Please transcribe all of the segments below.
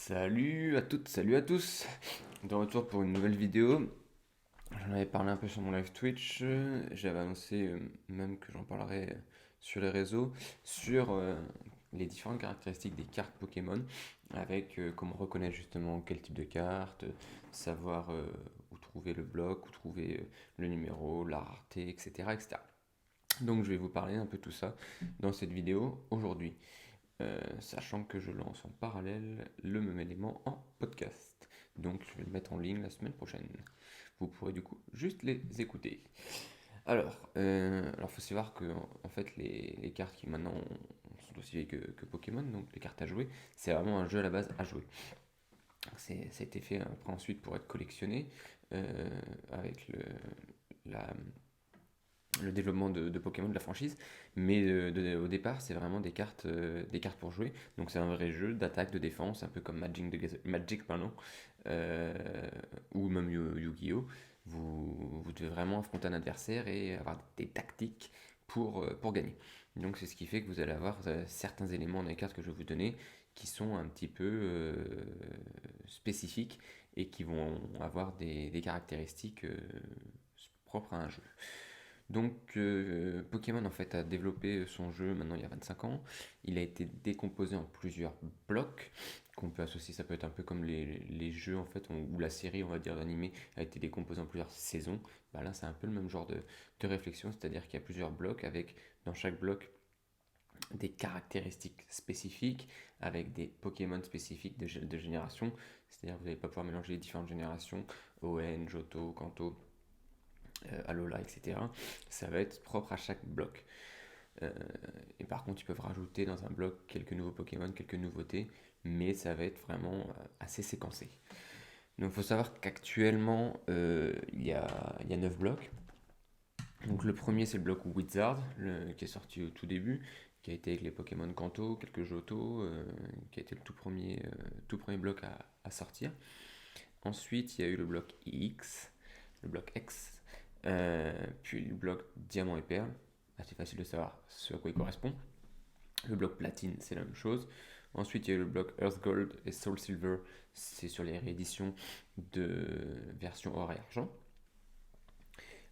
Salut à toutes, salut à tous. De retour pour une nouvelle vidéo. J'en avais parlé un peu sur mon live Twitch. J'avais annoncé même que j'en parlerai sur les réseaux sur les différentes caractéristiques des cartes Pokémon avec comment reconnaître justement quel type de carte, savoir où trouver le bloc, où trouver le numéro, la rareté, etc., etc. Donc je vais vous parler un peu de tout ça dans cette vidéo aujourd'hui. Sachant que je lance en parallèle le même élément en podcast. Donc je vais le mettre en ligne la semaine prochaine. Vous pourrez du coup juste les écouter. Alors faut savoir que en fait les cartes qui maintenant sont aussi vieilles que Pokémon, donc les cartes à jouer, c'est vraiment un jeu à la base à jouer. Ça a été fait après ensuite pour être collectionné avec la, le développement de Pokémon, de la franchise. Mais au départ, c'est vraiment des cartes pour jouer. Donc c'est un vrai jeu d'attaque, de défense, un peu comme Magic pardon, euh, ou même Yu-Gi-Oh! Vous devez vraiment affronter un adversaire et avoir des tactiques pour gagner. Donc c'est ce qui fait que vous allez avoir certains éléments dans les cartes que je vais vous donner qui sont un petit peu spécifiques et qui vont avoir des caractéristiques propres à un jeu. Donc Pokémon en fait a développé son jeu maintenant il y a 25 ans. Il a été décomposé en plusieurs blocs qu'on peut associer, ça peut être un peu comme les jeux en fait, ou la série on va dire d'animé a été décomposée en plusieurs saisons. Bah là c'est un peu le même genre de réflexion, c'est-à-dire qu'il y a plusieurs blocs avec dans chaque bloc des caractéristiques spécifiques avec des Pokémon spécifiques de génération. C'est-à-dire que vous n'allez pas pouvoir mélanger les différentes générations, ON, Johto, Kanto, Alola, etc. Ça va être propre à chaque bloc. Euh, et par contre, ils peuvent rajouter dans un bloc quelques nouveaux Pokémon, quelques nouveautés, mais ça va être vraiment assez séquencé. Donc il faut savoir qu'actuellement, il y a 9 blocs. Donc le premier, c'est le bloc Wizard, qui est sorti au tout début, qui a été avec les Pokémon Kanto, quelques Johto, qui a été le tout premier bloc à sortir. Ensuite, il y a eu le bloc X, le bloc X, puis le bloc Diamant et Perle, assez facile de savoir ce à quoi il correspond. Le bloc Platine, c'est la même chose. Ensuite, il y a eu le bloc Earth Gold et Soul Silver, c'est sur les rééditions de version or et argent.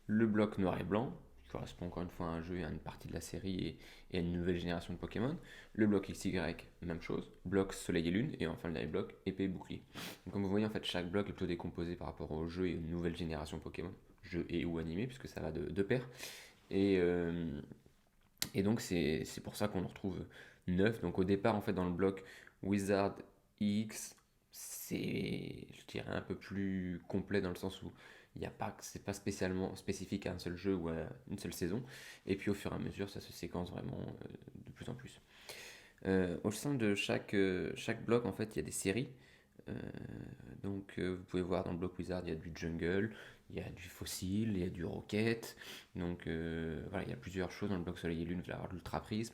Le bloc Noir et Blanc, qui correspond encore une fois à un jeu et à une partie de la série et à une nouvelle génération de Pokémon. Le bloc XY, même chose. Bloc Soleil et Lune. Et enfin le dernier bloc Épée et Bouclier. Donc, comme vous voyez, en fait, chaque bloc est plutôt décomposé par rapport au jeu et aux nouvelles générations Pokémon. Jeu et ou animé, puisque ça va de pair. Et, euh, et donc, c'est pour ça qu'on en retrouve 9. Donc, au départ, en fait, dans le bloc Wizard X, c'est, je dirais, un peu plus complet dans le sens où il y a pas, c'est pas spécialement spécifique à un seul jeu ou à une seule saison. Et puis, au fur et à mesure, ça se séquence vraiment de plus en plus. Au sein de chaque bloc, en fait, il y a des séries. Euh, vous pouvez voir dans le bloc Wizard, il y a du jungle, il y a du fossile, il y a du rocket. Voilà, il y a plusieurs choses dans le bloc Soleil et Lune. Vous allez avoir de l'ultra prisme.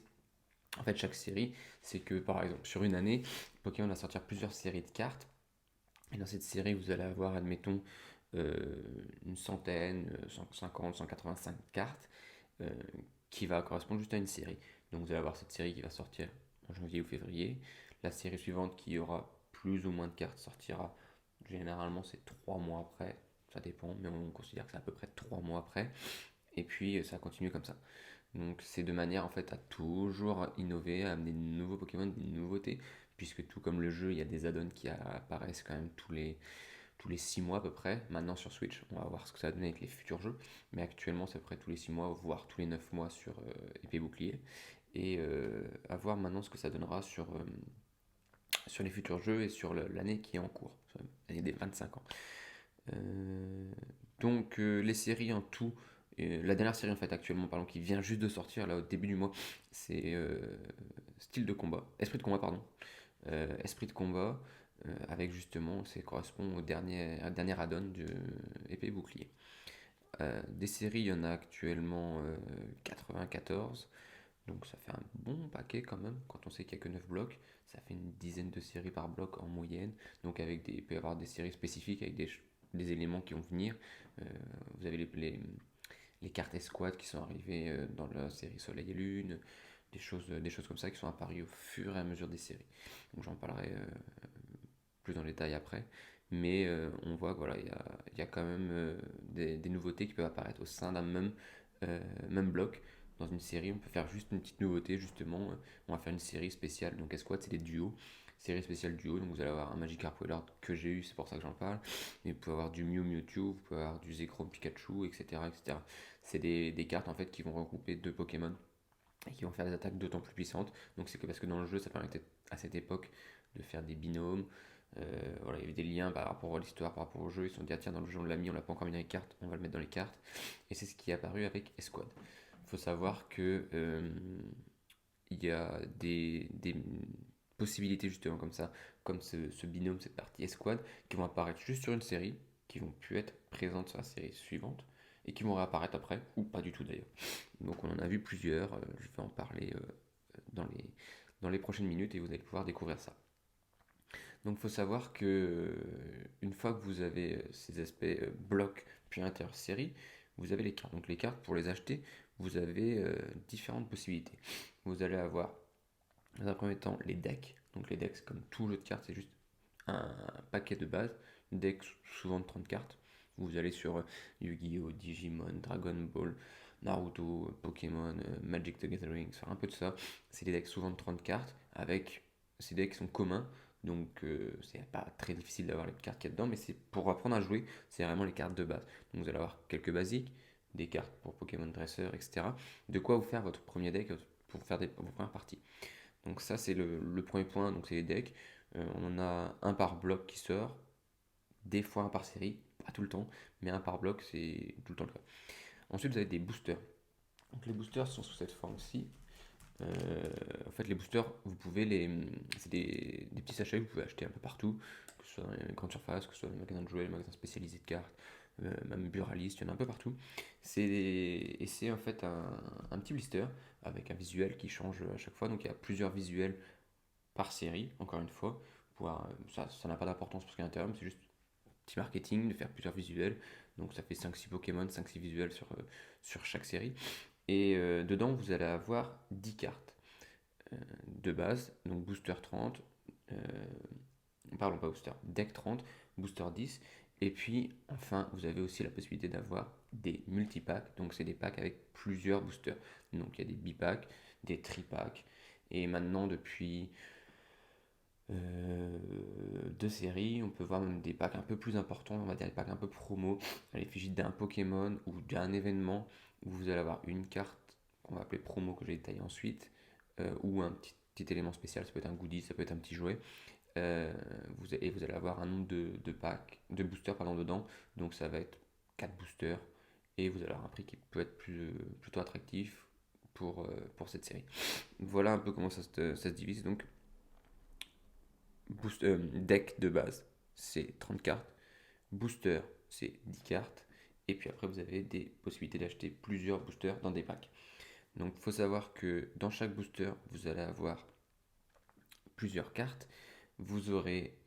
En fait, chaque série, c'est que par exemple, sur une année, Pokémon va sortir plusieurs séries de cartes. Et dans cette série, vous allez avoir, admettons, une centaine, 150, 185 cartes euh, qui va correspondre juste à une série. Donc vous allez avoir cette série qui va sortir en janvier ou février. La série suivante qui aura plus ou moins de cartes sortira. Généralement, c'est 3 mois après. Ça dépend, mais on considère que c'est à peu près 3 mois après. Et puis ça continue comme ça. Donc c'est de manière en fait à toujours innover, à amener de nouveaux Pokémon, des nouveautés, puisque tout comme le jeu, il y a des add-ons qui apparaissent quand même tous les 6 mois à peu près. Maintenant sur Switch, on va voir ce que ça va donner avec les futurs jeux, mais actuellement c'est à peu près tous les 6 mois, voire tous les 9 mois sur Épée Bouclier, et à voir maintenant ce que ça donnera sur les futurs jeux et sur l'année qui est en cours, l'année des 25 ans. Euh, les séries en tout, la dernière série en fait actuellement parlons qui vient juste de sortir là au début du mois, c'est Esprit de combat pardon, Esprit de combat avec justement, ça correspond au dernier add-on de épée et bouclier. Des séries, il y en a actuellement 94, donc ça fait un bon paquet quand même, quand on sait qu'il n'y a que 9 blocs, ça fait une dizaine de séries par bloc en moyenne, donc il peut y avoir des séries spécifiques avec des éléments qui vont venir. Euh, vous avez les cartes escouades qui sont arrivées dans la série Soleil et Lune, des choses comme ça qui sont apparues au fur et à mesure des séries. Donc j'en parlerai plus en détail après. Mais on voit que voilà, il y a quand même des nouveautés qui peuvent apparaître au sein d'un même bloc. Dans une série, on peut faire juste une petite nouveauté, justement. On va faire une série spéciale. Donc, Escouade, c'est des duos. Série spéciale duo. Donc, vous allez avoir un Magikarp Wellard que j'ai eu, c'est pour ça que j'en parle. Mais vous pouvez avoir du Mew Mewtwo, vous pouvez avoir du Zekrom Pikachu, etc. etc. C'est des cartes en fait qui vont regrouper deux Pokémon et qui vont faire des attaques d'autant plus puissantes. Donc c'est que parce que dans le jeu, ça permettait à cette époque de faire des binômes. Voilà, il y avait des liens par rapport à l'histoire, par rapport au jeu. Ils se sont dit, ah, tiens, dans le jeu, on l'a mis, on l'a pas encore mis dans les cartes, on va le mettre dans les cartes. Et c'est ce qui est apparu avec Esquad. Il faut savoir que il y a des possibilités justement comme ça, comme ce binôme, cette partie Esquad, qui vont apparaître juste sur une série, qui vont plus être présentes sur la série suivante, et qui vont réapparaître après, ou pas du tout d'ailleurs. Donc on en a vu plusieurs, je vais en parler dans dans les prochaines minutes et vous allez pouvoir découvrir ça. Donc il faut savoir que une fois que vous avez ces aspects blocs puis inter-série, vous avez les cartes. Donc les cartes, pour les acheter, vous avez différentes possibilités. Vous allez avoir, dans un premier temps, les decks. Donc les decks, comme tout jeu de cartes, c'est juste un paquet de base. Deck souvent de 30 cartes. Vous allez sur Yu-Gi-Oh!, Digimon, Dragon Ball, Naruto, Pokémon, Magic the Gathering, faire un peu de ça. C'est des decks souvent de 30 cartes, avec ces decks qui sont communs, donc c'est pas très difficile d'avoir les cartes qu'il y a dedans, mais c'est pour apprendre à jouer, c'est vraiment les cartes de base. Donc vous allez avoir quelques basiques, des cartes pour Pokémon Dresseur, etc. De quoi vous faire votre premier deck pour faire vos premières parties. Donc ça c'est le premier point, donc c'est les decks. On en a un par bloc qui sort, des fois un par série, pas tout le temps, mais un par bloc c'est tout le temps le cas. Ensuite vous avez des boosters. Donc les boosters sont sous cette forme-ci. En fait, les boosters, vous pouvez les. C'est des petits sachets que vous pouvez acheter un peu partout, que ce soit dans les grandes surfaces, que ce soit dans les magasins de jouets, les magasins spécialisés de cartes, même Buralist, il y en a un peu partout. Et c'est en fait un petit blister avec un visuel qui change à chaque fois. Donc il y a plusieurs visuels par série, encore une fois. Ça n'a pas d'importance pour ce qu'il y a à l'intérieur, mais c'est juste petit marketing de faire plusieurs visuels. Donc ça fait 5-6 Pokémon, 5-6 visuels sur chaque série. Et dedans, vous allez avoir 10 cartes de base, donc booster 30, euh, pardon pas booster, deck 30, booster 10, et puis enfin vous avez aussi la possibilité d'avoir des multipacks, donc c'est des packs avec plusieurs boosters. Donc il y a des bipacks, des tripacks, et maintenant depuis deux séries, on peut voir même des packs un peu plus importants, on va dire des packs un peu promo, à l'effigie d'un Pokémon ou d'un événement où vous allez avoir une carte qu'on va appeler promo que j'ai détaillé ensuite, ou un petit élément spécial, ça peut être un goodie, ça peut être un petit jouet. Et vous allez avoir un nombre de packs, de boosters pardon, dedans, donc ça va être 4 boosters, et vous allez avoir un prix qui peut être plutôt attractif pour cette série. Voilà un peu comment ça se divise. Donc deck de base, c'est 30 cartes. Booster, c'est 10 cartes. Et puis après, vous avez des possibilités d'acheter plusieurs boosters dans des packs. Donc, il faut savoir que dans chaque booster, vous allez avoir plusieurs cartes. Vous aurez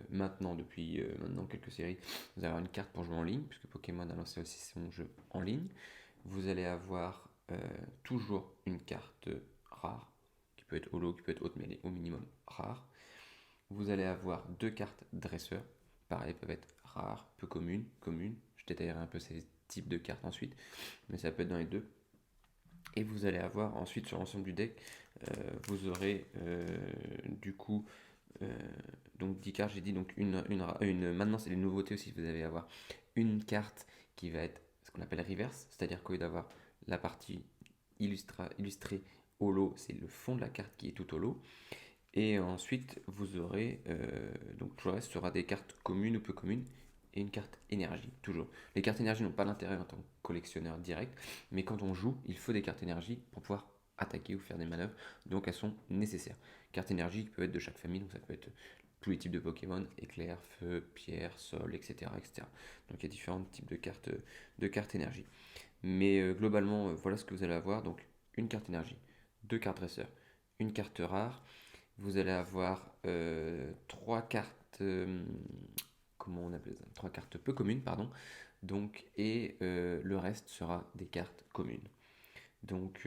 maintenant, depuis maintenant quelques séries, vous allez avoir une carte pour jouer en ligne, puisque Pokémon a lancé aussi son jeu en ligne. Vous allez avoir toujours une carte rare, qui peut être holo, qui peut être haute, mais elle est au minimum rare. Vous allez avoir deux cartes dresseurs. Pareil, peuvent être rares, peu communes, communes. Je détaillerai un peu ces types de cartes ensuite, mais ça peut être dans les deux. Et vous allez avoir ensuite sur l'ensemble du deck, vous aurez du coup euh, donc 10 cartes, j'ai dit donc maintenant c'est les nouveautés aussi, vous allez avoir une carte qui va être ce qu'on appelle reverse, c'est-à-dire qu'au lieu d'avoir la partie illustrée holo, c'est le fond de la carte qui est tout holo. Et ensuite, vous aurez, donc tout le reste sera des cartes communes ou peu communes, et une carte énergie, toujours. Les cartes énergie n'ont pas d'intérêt en tant que collectionneur direct, mais quand on joue, il faut des cartes énergie pour pouvoir attaquer ou faire des manœuvres, donc elles sont nécessaires. Cartes énergie qui peuvent être de chaque famille, donc ça peut être tous les types de Pokémon, éclair, feu, pierre, sol, etc., etc. Donc il y a différents types de cartes énergie. Mais globalement, voilà ce que vous allez avoir, donc une carte énergie, deux cartes dresseurs, une carte rare, vous allez avoir trois cartes, comment on appelle ça? Trois cartes peu communes, pardon. Donc, et le reste sera des cartes communes. Donc,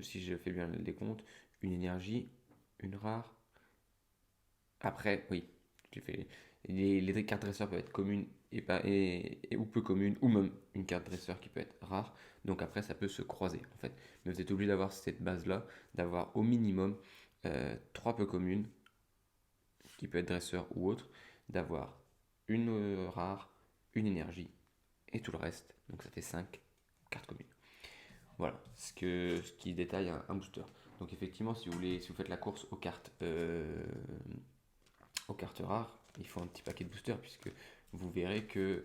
si je fais bien les comptes, une énergie, une rare. Après, oui, Tu fais, les cartes dresseurs peuvent être communes et, pas, ou peu communes, ou même une carte dresseur qui peut être rare. Donc après, ça peut se croiser en fait. Mais vous êtes obligé d'avoir cette base-là, d'avoir au minimum 3 peu communes, qui peut être dresseur ou autre, d'avoir une rare, une énergie et tout le reste. Donc ça fait 5 cartes communes. Voilà, ce qui détaille un booster. Donc effectivement, si vous faites la course aux cartes rares, il faut un petit paquet de boosters puisque vous verrez que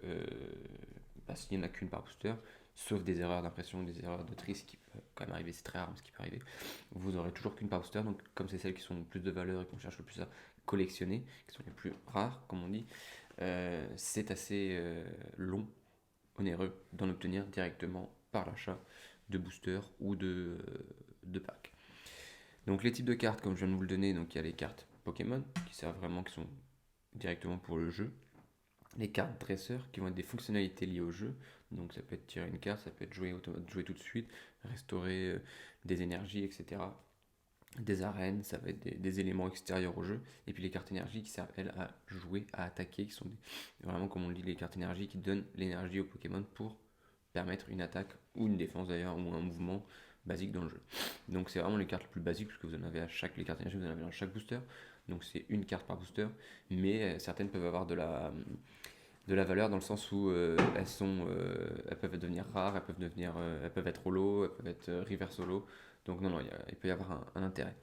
s'il n'y en a qu'une par booster, sauf des erreurs d'impression, des erreurs de tri, ce qui peut quand même arriver, c'est très rare, mais ce qui peut arriver, vous aurez toujours qu'une par booster. Donc comme c'est celles qui sont le plus de valeur et qu'on cherche le plus à collectionner, qui sont les plus rares, comme on dit, c'est assez long, onéreux d'en obtenir directement par l'achat de boosters ou de packs. Donc les types de cartes, comme je viens de vous le donner, donc il y a les cartes Pokémon qui servent vraiment, qui sont directement pour le jeu. Les cartes dresseurs qui vont être des fonctionnalités liées au jeu. Donc ça peut être tirer une carte, ça peut être jouer tout de suite, restaurer des énergies, etc. Des arènes, ça va être des éléments extérieurs au jeu. Et puis les cartes énergie qui servent, elles, à jouer, à attaquer, qui sont vraiment, comme on le dit, les cartes énergie qui donnent l'énergie au Pokémon pour permettre une attaque ou une défense d'ailleurs, ou un mouvement basique dans le jeu. Donc c'est vraiment les cartes les plus basiques, puisque vous en avez les cartes énergie, vous en avez dans chaque booster. Donc c'est une carte par booster, mais certaines peuvent avoir de la valeur dans le sens où elles peuvent devenir rares, elles peuvent être holo, elles peuvent être reverse holo. Donc non, il peut y avoir un intérêt.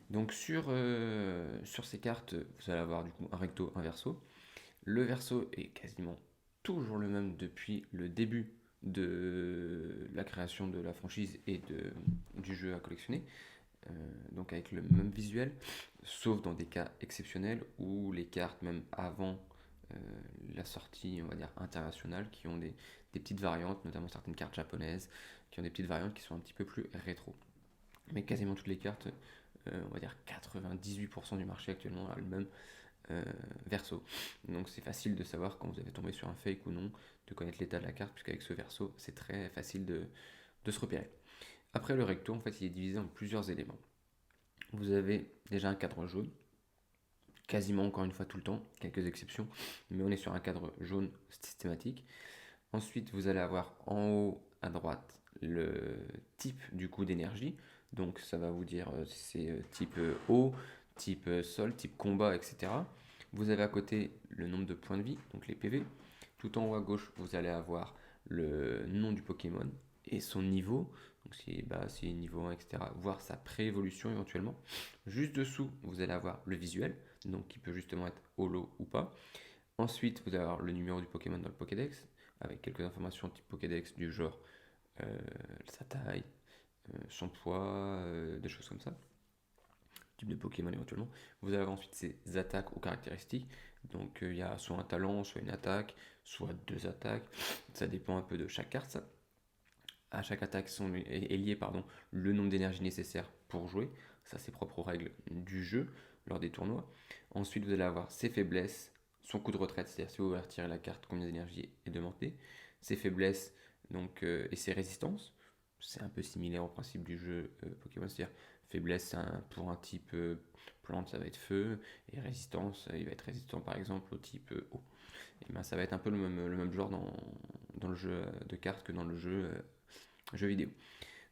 Donc sur ces cartes, vous allez avoir du coup un recto, un verso. Le verso est quasiment toujours le même depuis le début de la création de la franchise et du jeu à collectionner. Donc avec le même visuel, sauf dans des cas exceptionnels où les cartes, même avant euh, la sortie, on va dire, internationale, qui ont des petites variantes, notamment certaines cartes japonaises, qui ont des petites variantes qui sont un petit peu plus rétro. Mais quasiment toutes les cartes, on va dire 98% du marché actuellement a le même verso. Donc c'est facile de savoir quand vous avez tombé sur un fake ou non, de connaître l'état de la carte, puisqu'avec ce verso, c'est très facile de se repérer. Après le recto, en fait, il est divisé en plusieurs éléments. Vous avez déjà un cadre jaune, quasiment encore une fois tout le temps, quelques exceptions, mais on est sur un cadre jaune systématique. Ensuite, vous allez avoir en haut à droite le type du coup d'énergie. Donc ça va vous dire si c'est type eau, type sol, type combat, etc. Vous avez à côté le nombre de points de vie, donc les PV. Tout en haut à gauche, vous allez avoir le nom du Pokémon et son niveau. Donc si niveau 1, etc. Voir sa pré-évolution éventuellement. Juste dessous, vous allez avoir le visuel, donc qui peut justement être holo ou pas. Ensuite, vous allez avoir le numéro du Pokémon dans le Pokédex, avec quelques informations type Pokédex du genre sa taille, son poids, des choses comme ça. Type de Pokémon éventuellement. Vous avez ensuite ses attaques ou caractéristiques. Donc il y a soit un talent, soit une attaque, soit deux attaques. Ça dépend un peu de chaque carte. Ça. À chaque attaque est lié le nombre d'énergie nécessaire pour jouer. Ça, c'est propre aux règles du jeu lors des tournois. Ensuite, vous allez avoir ses faiblesses, son coup de retraite, c'est-à-dire si vous voulez retirer la carte, combien d'énergie est demandé. Ses faiblesses et ses résistances. C'est un peu similaire au principe du jeu Pokémon, c'est-à-dire faiblesse pour un type plante, ça va être feu, et résistance, il va être résistant par exemple au type eau. Et ben, ça va être un peu le même genre dans le jeu de cartes que dans le jeu vidéo.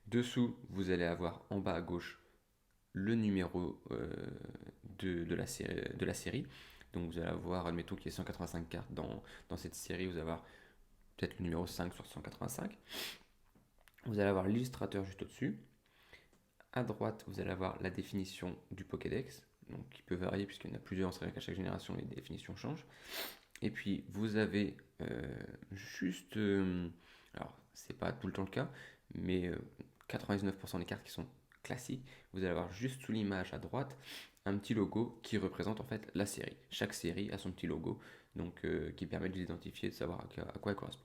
Dessous, vous allez avoir en bas à gauche le numéro de la série. Donc vous allez avoir, admettons qu'il y ait 185 cartes dans cette série, vous allez avoir peut-être le numéro 5 sur 185. Vous allez avoir l'illustrateur juste au-dessus. À droite, vous allez avoir la définition du Pokédex, donc qui peut varier puisqu'il y en a plusieurs, c'est vrai qu'à chaque génération les définitions changent. Et puis vous avez juste, alors c'est pas tout le temps le cas, mais 99% des cartes qui sont classiques, vous allez avoir juste sous l'image à droite un petit logo qui représente en fait la série. Chaque série a son petit logo, donc qui permet de l'identifier, de savoir à quoi elle correspond.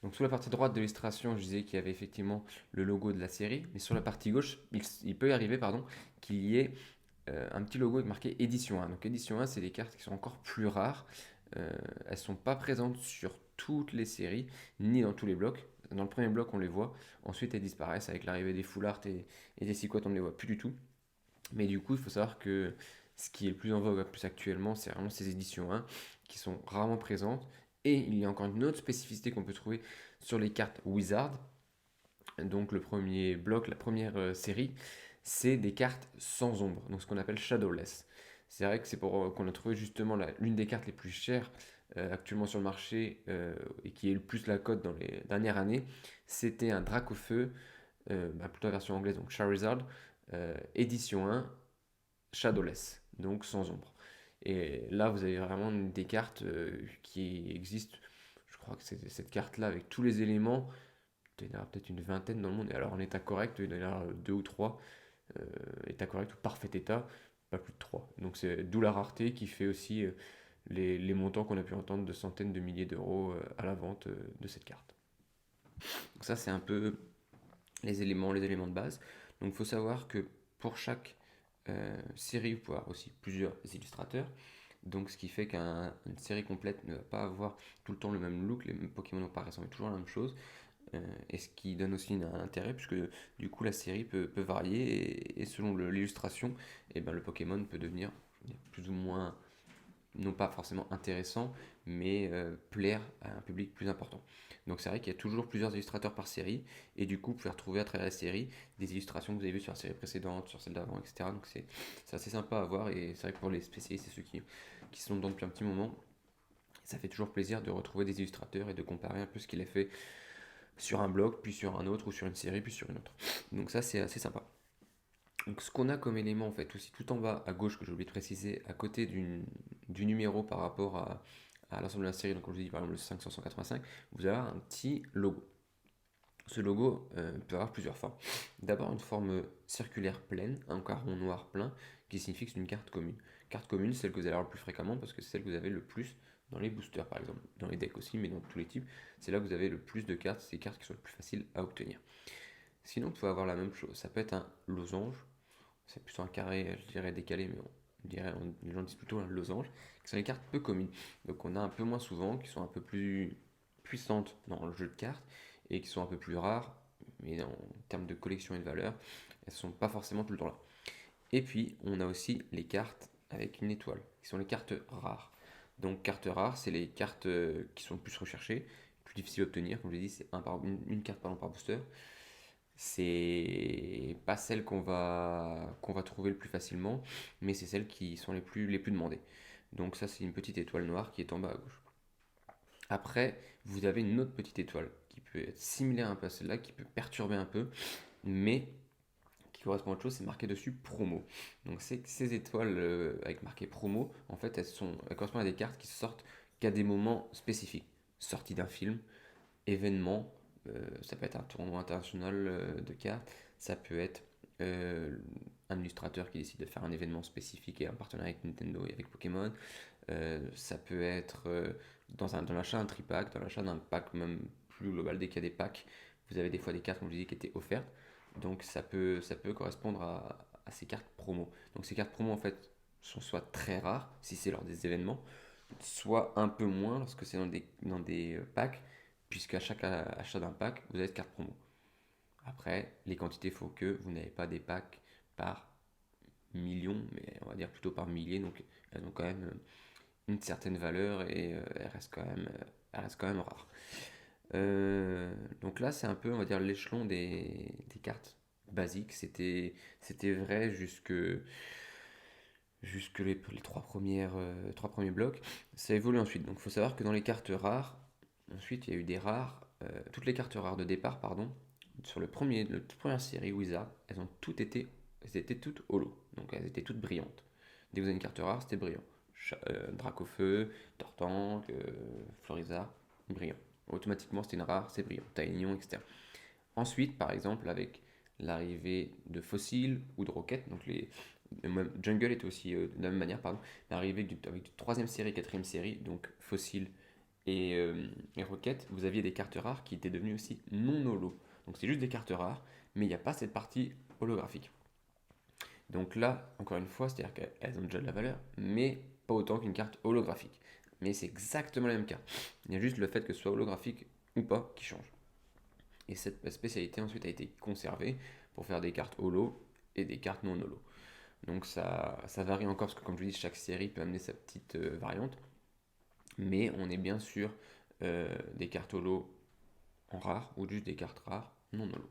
Donc sous la partie droite de l'illustration, je disais qu'il y avait effectivement le logo de la série, mais sur la partie gauche, il peut y arriver qu'il y ait un petit logo avec marqué édition 1. Donc édition 1, c'est des cartes qui sont encore plus rares. Elles ne sont pas présentes sur toutes les séries, ni dans tous les blocs. Dans le premier bloc, on les voit. Ensuite, elles disparaissent avec l'arrivée des full art et des sequoias, on ne les voit plus du tout. Mais du coup, il faut savoir que Ce qui est le plus en vogue plus actuellement, c'est vraiment ces éditions 1 qui sont rarement présentes. Et il y a encore une autre spécificité qu'on peut trouver sur les cartes Wizard. Donc le premier bloc, la première série, c'est des cartes sans ombre, donc ce qu'on appelle shadowless. C'est vrai que c'est pour qu'on a trouvé justement l'une des cartes les plus chères actuellement sur le marché et qui est le plus la cote dans les dernières années. C'était un Dracofeu, plutôt la version anglaise, donc Charizard, édition 1, shadowless, donc sans ombre. Et là, vous avez vraiment des cartes qui existent. Je crois que c'est cette carte-là avec tous les éléments. Il y en a peut-être une vingtaine dans le monde. Et alors en état correct, il y en a deux ou trois. État correct ou parfait état, pas plus de trois. Donc c'est d'où la rareté qui fait aussi les montants qu'on a pu entendre de centaines de milliers d'euros à la vente de cette carte. Donc ça c'est un peu les éléments de base. Donc il faut savoir que pour chaque série, vous pouvez avoir aussi plusieurs illustrateurs. Donc ce qui fait qu'une série complète ne va pas avoir tout le temps le même look, les Pokémon ne vont pas ressembler toujours à la même chose. Et ce qui donne aussi un intérêt, puisque du coup la série peut varier, et selon l'illustration, et ben, le Pokémon peut devenir plus ou moins, non pas forcément intéressant, mais plaire à un public plus important. Donc c'est vrai qu'il y a toujours plusieurs illustrateurs par série, et du coup vous pouvez retrouver à travers la série des illustrations que vous avez vues sur la série précédente, sur celle d'avant, etc. Donc c'est assez sympa à voir, et c'est vrai que pour les spécialistes et ceux qui sont dedans depuis un petit moment, ça fait toujours plaisir de retrouver des illustrateurs et de comparer un peu ce qu'il a fait sur un blog, puis sur un autre, ou sur une série, puis sur une autre. Donc ça, c'est assez sympa. Donc ce qu'on a comme élément, en fait, aussi tout en bas à gauche, que j'ai oublié de préciser, à côté du numéro par rapport à l'ensemble de la série, donc comme je dis, par exemple le 585, vous avez un petit logo. Ce logo peut avoir plusieurs formes. D'abord une forme circulaire pleine, un carreau noir plein, qui signifie que c'est une carte commune. Carte commune, celle que vous allez avoir le plus fréquemment, parce que c'est celle que vous avez le plus dans les boosters par exemple, dans les decks aussi, mais dans tous les types. C'est là que vous avez le plus de cartes, c'est les cartes qui sont les plus faciles à obtenir. Sinon, vous pouvez avoir la même chose, ça peut être un losange, c'est plutôt un carré, je dirais décalé, mais les gens disent plutôt un losange, qui sont les cartes peu communes. Donc on a un peu moins souvent, qui sont un peu plus puissantes dans le jeu de cartes, et qui sont un peu plus rares, mais en termes de collection et de valeur, elles ne sont pas forcément tout le temps là. Et puis, on a aussi les cartes avec une étoile, qui sont les cartes rares. Donc, cartes rares, c'est les cartes qui sont plus recherchées, plus difficiles à obtenir. Comme je l'ai dit, c'est une carte par booster. C'est pas celle qu'on va trouver le plus facilement, mais c'est celles qui sont les plus demandées. Donc, ça, c'est une petite étoile noire qui est en bas à gauche. Après, vous avez une autre petite étoile qui peut être similaire un peu à celle-là, qui peut perturber un peu, mais qui correspond à autre chose, c'est marqué dessus promo. Donc ces étoiles avec marqué promo, en fait, elles correspondent à des cartes qui sortent qu'à des moments spécifiques. Sortie d'un film, événement, ça peut être un tournoi international de cartes, ça peut être euh, un illustrateur qui décide de faire un événement spécifique et un partenariat avec Nintendo et avec Pokémon. Ça peut être dans l'achat d'un tripack, dans l'achat d'un pack même plus global, dès qu'il y a des packs, vous avez des fois des cartes, comme je dis, qui étaient offertes. Donc ça peut correspondre à ces cartes promo. Donc ces cartes promo en fait sont soit très rares si c'est lors des événements, soit un peu moins lorsque c'est dans des packs, puisqu'à chaque achat d'un pack, vous avez de cartes promo. Après, les quantités, il faut que vous n'avez pas des packs par millions, mais on va dire plutôt par milliers, donc elles ont quand même une certaine valeur et elles restent quand même rares. Donc là, c'est un peu, on va dire, l'échelon des cartes basiques. C'était vrai jusque les trois premiers blocs. Ça évolue ensuite. Donc il faut savoir que dans les cartes rares, ensuite il y a eu des rares. Toutes les cartes rares de départ, pardon, sur la toute première série Wizard, elles étaient toutes holo. Donc elles étaient toutes brillantes. Dès que vous avez une carte rare, c'était brillant. Dracofeu, Tortank, Florizard, brillant. Automatiquement, c'était une rare, c'est brillant. Taignon, etc. Ensuite, par exemple, avec l'arrivée de Fossil ou de Rocket, donc même Jungle était aussi de la même manière, pardon, mais arrivé avec du troisième série, quatrième série, donc Fossil et Rocket, vous aviez des cartes rares qui étaient devenues aussi non holo. Donc c'est juste des cartes rares, mais il n'y a pas cette partie holographique. Donc là, encore une fois, c'est-à-dire qu'elles ont déjà de la valeur, mais pas autant qu'une carte holographique. Mais c'est exactement la même carte. Il y a juste le fait que ce soit holographique ou pas qui change. Et cette spécialité ensuite a été conservée pour faire des cartes holo et des cartes non holo. Donc ça varie encore parce que comme je dis, chaque série peut amener sa petite variante. Mais on est bien sûr des cartes holo en rare ou juste des cartes rares non holo.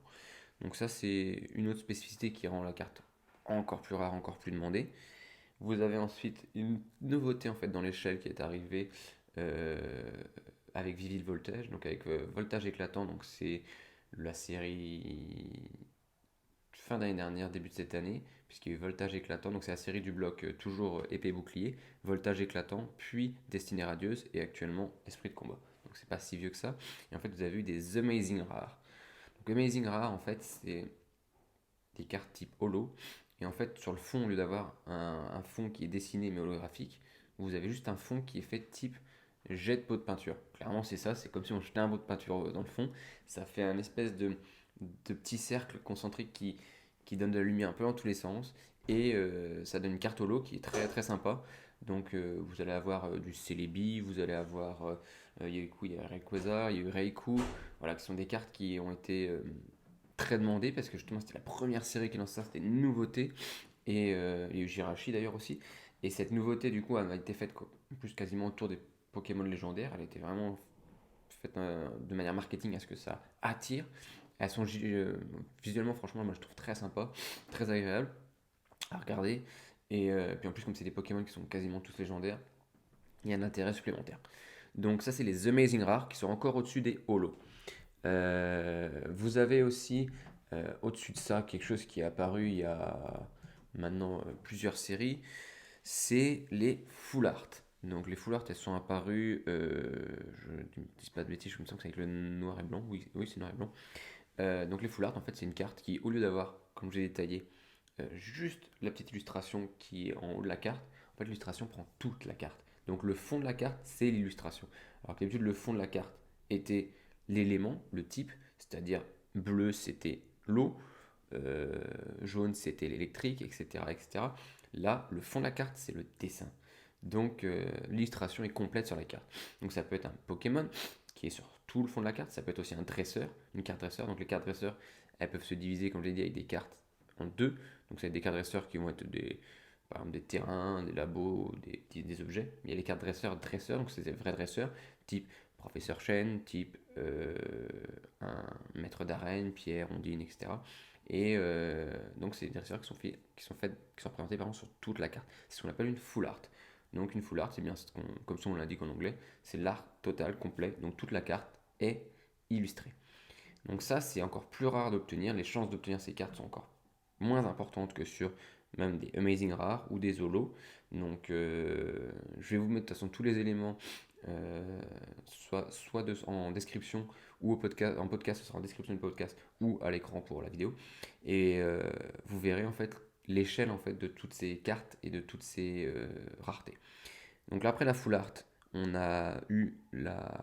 Donc ça c'est une autre spécificité qui rend la carte encore plus rare, encore plus demandée. Vous avez ensuite une nouveauté en fait dans l'échelle qui est arrivée euh, avec Vivid Voltage, donc avec Voltage éclatant, donc c'est la série fin d'année dernière, début de cette année, puisqu'il y a eu Voltage éclatant, donc c'est la série du bloc toujours épée bouclier, Voltage éclatant, puis Destinée radieuse et actuellement Esprit de combat. Donc c'est pas si vieux que ça. Et en fait vous avez eu des Amazing Rares. Donc Amazing Rares en fait c'est des cartes type holo. Et en fait, sur le fond, au lieu d'avoir un fond qui est dessiné mais holographique, vous avez juste un fond qui est fait type jet de pot de peinture. Clairement, c'est ça, c'est comme si on jetait un pot de peinture dans le fond. Ça fait un espèce de petit cercle concentrique qui donne de la lumière un peu dans tous les sens. Et ça donne une carte holo qui est très très sympa. Donc vous allez avoir du Celebi, vous allez avoir il y a Rayquaza, il y a eu Raikou, voilà, qui sont des cartes qui ont été très demandé parce que justement c'était la première série qui lance ça, c'était une nouveauté. Et il y a eu Jirachi d'ailleurs aussi. Et cette nouveauté du coup elle a été faite en plus quasiment autour des Pokémon légendaires. Elle était vraiment faite de manière marketing à ce que ça attire. Elles sont visuellement franchement moi je trouve très sympa, très agréable à regarder. Et puis en plus comme c'est des Pokémon qui sont quasiment tous légendaires, il y a un intérêt supplémentaire. Donc ça c'est les Amazing Rares qui sont encore au-dessus des Holo. Vous avez aussi au-dessus de ça quelque chose qui est apparu il y a maintenant plusieurs séries, c'est les full art. Donc les full art elles sont apparues, je ne dis pas de bêtises, je me sens que c'est avec le noir et blanc, oui, oui c'est noir et blanc. Donc les full art en fait c'est une carte qui au lieu d'avoir, comme j'ai détaillé, juste la petite illustration qui est en haut de la carte, en fait l'illustration prend toute la carte. Donc le fond de la carte c'est l'illustration. Alors que d'habitude le fond de la carte était l'élément, le type, c'est-à-dire bleu c'était l'eau, jaune c'était l'électrique, etc., etc. Là, le fond de la carte c'est le dessin. Donc l'illustration est complète sur la carte. Donc ça peut être un Pokémon qui est sur tout le fond de la carte, ça peut être aussi un dresseur, une carte dresseur. Donc les cartes dresseurs, elles peuvent se diviser, comme je l'ai dit, avec des cartes en deux. Donc c'est des cartes dresseurs qui vont être par exemple des terrains, des labos, des objets. Il y a les cartes dresseurs, donc c'est des vrais dresseurs, type professeur Chen, type un maître d'arène, Pierre, Ondine, etc. Et donc c'est des dresseurs qui sont présentés par exemple sur toute la carte. C'est ce qu'on appelle une full art. Donc une full art, c'est bien comme son l'indique en anglais, c'est l'art total, complet. Donc toute la carte est illustrée. Donc ça, c'est encore plus rare d'obtenir. Les chances d'obtenir ces cartes sont encore moins importantes que sur même des Amazing Rares ou des Holos. Donc je vais vous mettre de toute façon tous les éléments, en description ou en podcast, ce sera en description du podcast ou à l'écran pour la vidéo. Et vous verrez en fait l'échelle en fait de toutes ces cartes et de toutes ces raretés. Donc là, après la full art, on a eu la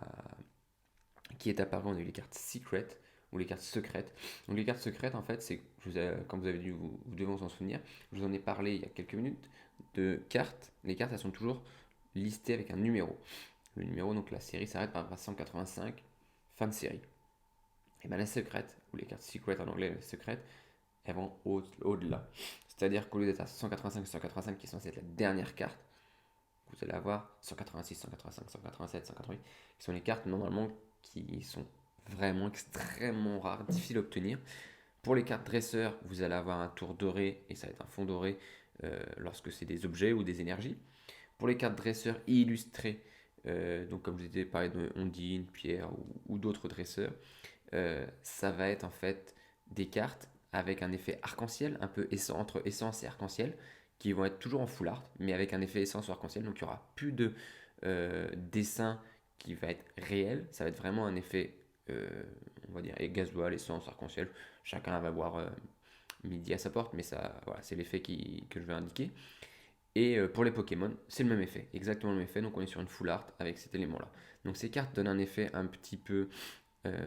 qui est apparu, on a eu les cartes secret ou les cartes secrètes. Donc les cartes secrètes, en fait, c'est, comme vous avez dû, vous devez vous en souvenir, je vous en ai parlé il y a quelques minutes, de cartes. Les cartes, elles sont toujours listées avec un numéro. Le numéro, donc la série s'arrête par 185, fin de série. Et bien les secrètes, ou les cartes secret en anglais, les secrètes, elles vont au-delà. C'est-à-dire qu'au lieu d'être à 185, 185 qui est censé être la dernière carte, vous allez avoir 186, 185, 187, 188, qui sont les cartes normalement qui sont vraiment extrêmement rares, difficiles à obtenir. Pour les cartes dresseurs, vous allez avoir un tour doré et ça va être un fond doré lorsque c'est des objets ou des énergies. Pour les cartes dresseurs illustrées, donc comme je disais, parlé de Ondine, Pierre ou d'autres dresseurs, ça va être en fait des cartes avec un effet arc-en-ciel, un peu entre essence et arc-en-ciel, qui vont être toujours en full art, mais avec un effet essence ou arc-en-ciel. Donc il n'y aura plus de dessin qui va être réel, ça va être vraiment un effet, on va dire, gasoil, essence, arc-en-ciel. Chacun va voir midi à sa porte, mais ça, voilà, c'est l'effet que je vais indiquer. Et pour les Pokémon, c'est le même effet, exactement le même effet. Donc on est sur une full art avec cet élément-là. Donc ces cartes donnent un effet un petit peu euh,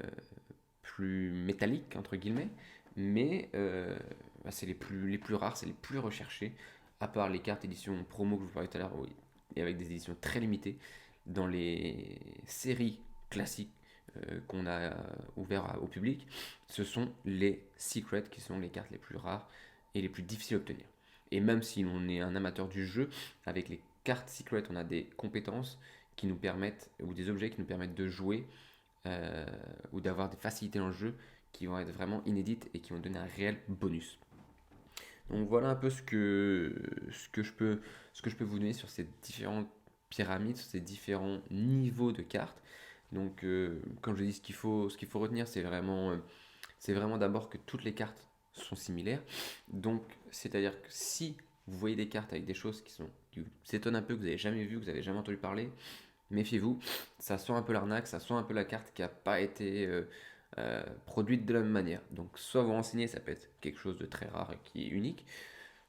plus métallique, entre guillemets, mais c'est les plus rares, c'est les plus recherchés, à part les cartes édition promo que je vous parlais tout à l'heure, oui, et avec des éditions très limitées. Dans les séries classiques qu'on a ouvertes au public, ce sont les secrets qui sont les cartes les plus rares et les plus difficiles à obtenir. Et même si on est un amateur du jeu, avec les cartes secret, on a des compétences qui nous permettent, ou des objets qui nous permettent de jouer euh, ou d'avoir des facilités dans le jeu qui vont être vraiment inédites et qui vont donner un réel bonus. Donc voilà un peu ce que je peux vous donner sur ces différentes pyramides, sur ces différents niveaux de cartes. Donc comme je dis, ce qu'il faut retenir, c'est vraiment d'abord que toutes les cartes sont similaires. Donc c'est-à-dire que si vous voyez des cartes avec des choses qui vous étonnent un peu, que vous n'avez jamais vu, que vous n'avez jamais entendu parler, méfiez-vous, ça sent un peu l'arnaque, ça sent un peu la carte qui n'a pas été produite de la même manière. Donc soit vous renseignez, ça peut être quelque chose de très rare et qui est unique,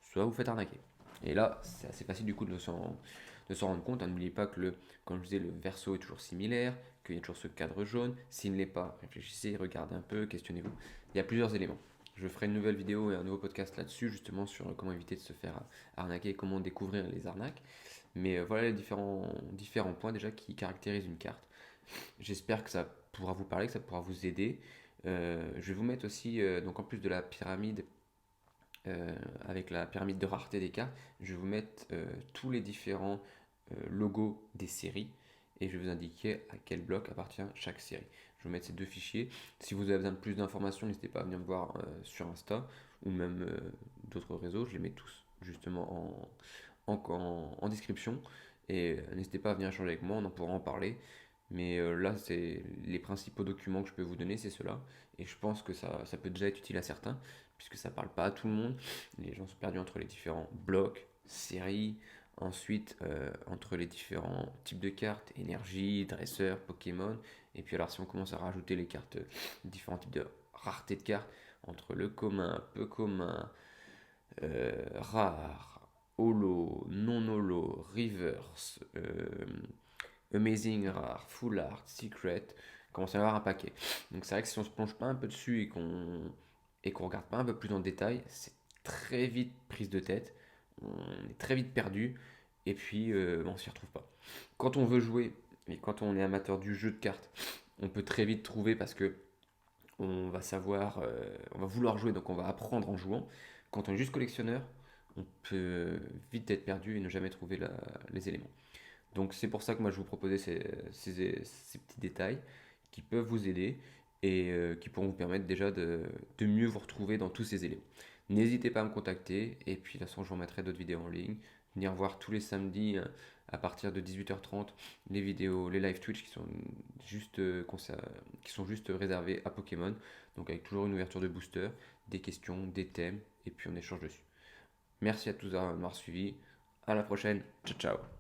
soit vous faites arnaquer. Et là, c'est assez facile du coup de s'en rendre compte. N'oubliez pas que, comme je disais, le verso est toujours similaire, qu'il y a toujours ce cadre jaune. S'il ne l'est pas, réfléchissez, regardez un peu, questionnez-vous. Il y a plusieurs éléments. Je ferai une nouvelle vidéo et un nouveau podcast là-dessus, justement sur comment éviter de se faire arnaquer et comment découvrir les arnaques. Mais voilà les différents points déjà qui caractérisent une carte. J'espère que ça pourra vous parler, que ça pourra vous aider. Je vais vous mettre aussi, donc en plus de la pyramide, avec la pyramide de rareté des cartes, je vais vous mettre tous les différents logos des séries et je vais vous indiquer à quel bloc appartient chaque série. Je vais vous mettre ces deux fichiers. Si vous avez besoin de plus d'informations, n'hésitez pas à venir me voir sur Insta ou même d'autres réseaux. Je les mets tous justement en description. Et n'hésitez pas à venir échanger avec moi, on en pourra en parler. Mais là, c'est les principaux documents que je peux vous donner, c'est cela. Et je pense que ça peut déjà être utile à certains, puisque ça ne parle pas à tout le monde. Les gens sont perdus entre les différents blocs, séries, ensuite entre les différents types de cartes, énergie, dresseur, Pokémon. Et puis alors si on commence à rajouter les cartes, différents types de rareté de cartes, entre le commun, peu commun, rare, holo, non holo, reverse, amazing rare, full art, secret, commence à y avoir un paquet. Donc c'est vrai que si on se plonge pas un peu dessus et qu'on regarde pas un peu plus dans le détail, c'est très vite prise de tête, on est très vite perdu et puis on s'y retrouve pas. Quand on veut jouer et quand on est amateur du jeu de cartes, on peut très vite trouver parce que on va vouloir jouer, donc on va apprendre en jouant. Quand on est juste collectionneur, on peut vite être perdu et ne jamais trouver les éléments. Donc c'est pour ça que moi je vous proposais ces petits détails qui peuvent vous aider et qui pourront vous permettre déjà de mieux vous retrouver dans tous ces éléments. N'hésitez pas à me contacter et puis de toute façon je vous remettrai d'autres vidéos en ligne. Venir voir tous les samedis à partir de 18h30 les vidéos, les live Twitch qui sont juste réservés à Pokémon. Donc avec toujours une ouverture de booster, des questions, des thèmes et puis on échange dessus. Merci à tous d'avoir suivi. À la prochaine. Ciao ciao.